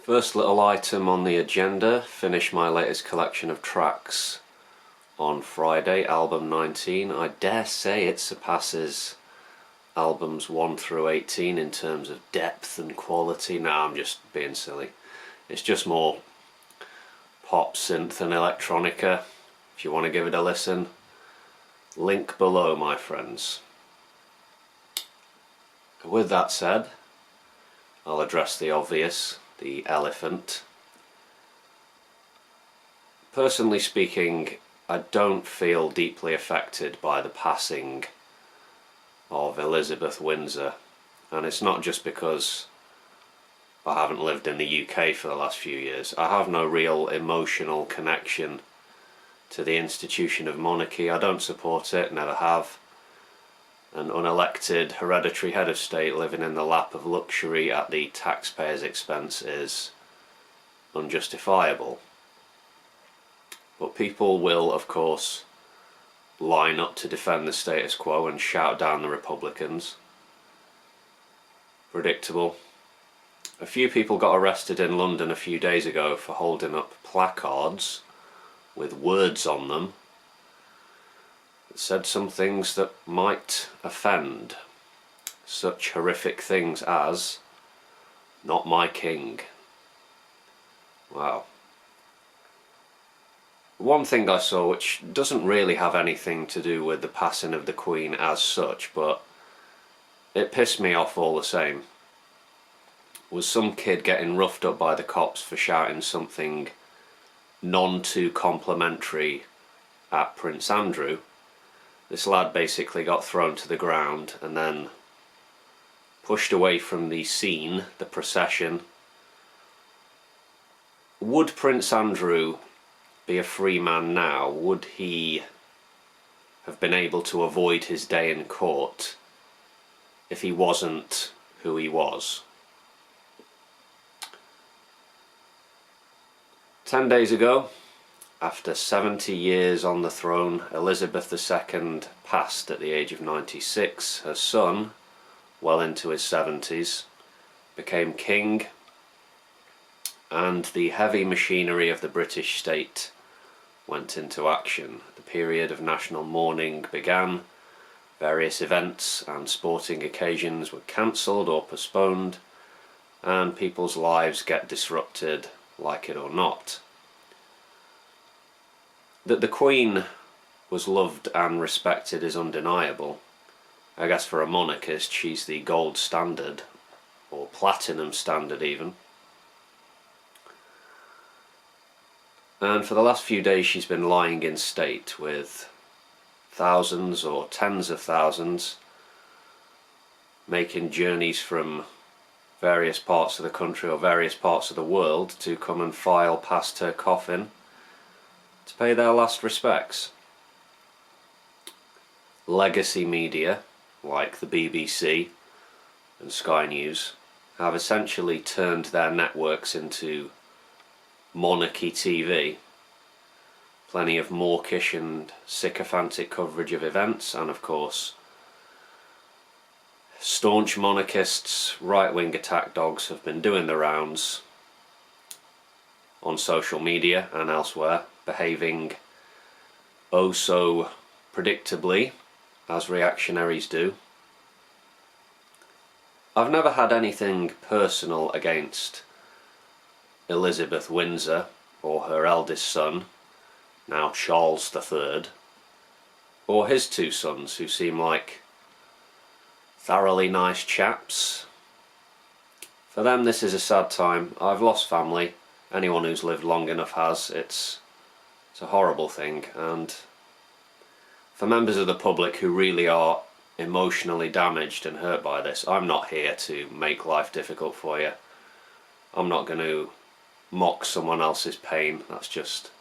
First little item on the agenda, finish my latest collection of tracks on Friday, album 19. I dare say it surpasses albums 1 through 18 in terms of depth and quality. Nah, I'm just being silly. It's just more pop, synth and electronica. If you want to give it a listen, link below, my friends. With that said, I'll address the obvious, the elephant. Personally speaking, I don't feel deeply affected by the passing of Elizabeth Windsor, and it's not just because I haven't lived in the UK for the last few years. I have no real emotional connection to the institution of monarchy. I don't support it, never have. An unelected hereditary head of state living in the lap of luxury at the taxpayer's expense is unjustifiable. But people will, of course, line up to defend the status quo and shout down the Republicans. Predictable. A few people got arrested in London a few days ago for holding up placards with words on them that said some things that might offend. Such horrific things as, "Not my king." Wow. One thing I saw, which doesn't really have anything to do with the passing of the Queen as such, but it pissed me off all the same, was some kid getting roughed up by the cops for shouting something none too complimentary at Prince Andrew. This lad basically got thrown to the ground and then pushed away from the scene, the procession. Would Prince Andrew be a free man now? Would he have been able to avoid his day in court if he wasn't who he was? 10 days ago, after 70 years on the throne, Elizabeth II passed at the age of 96. Her son, well into his 70s, became king, and the heavy machinery of the British state went into action. The period of national mourning began. Various events and sporting occasions were cancelled or postponed, and people's lives get disrupted, like it or not. That the Queen was loved and respected is undeniable. I guess for a monarchist she's the gold standard, or platinum standard even. And for the last few days she's been lying in state with thousands or tens of thousands making journeys from various parts of the country or various parts of the world to come and file past her coffin to pay their last respects. Legacy media like the BBC and Sky News have essentially turned their networks into Monarchy TV. Plenty of mawkish and sycophantic coverage of events, and of course staunch monarchists, right-wing attack dogs have been doing the rounds on social media and elsewhere, behaving oh so predictably, as reactionaries do. I've never had anything personal against Elizabeth Windsor or her eldest son, now Charles III, or his two sons, who seem like thoroughly nice chaps. For them this is a sad time. I've lost family. Anyone who's lived long enough has. It's a horrible thing, and for members of the public who really are emotionally damaged and hurt by this, I'm not here to make life difficult for you. I'm not going to mock someone else's pain. That's just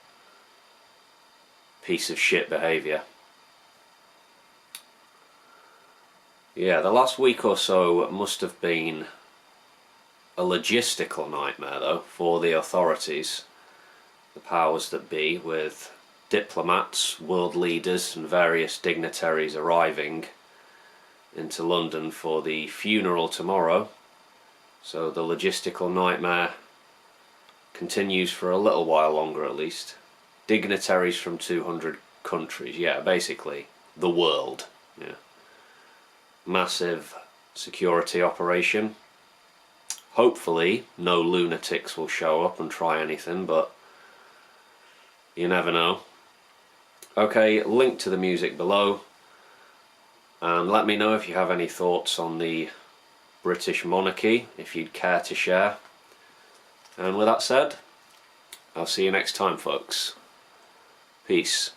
piece of shit behaviour. Yeah, the last week or so must have been a logistical nightmare though for the authorities, the powers that be, with diplomats, world leaders and various dignitaries arriving into London for the funeral tomorrow. So the logistical nightmare continues for a little while longer at least. Dignitaries from 200 countries, yeah, basically the world. Yeah. Massive security operation. Hopefully no lunatics will show up and try anything, but you never know. Okay, link to the music below, and let me know if you have any thoughts on the British monarchy, if you'd care to share. And with that said, I'll see you next time, folks. Peace.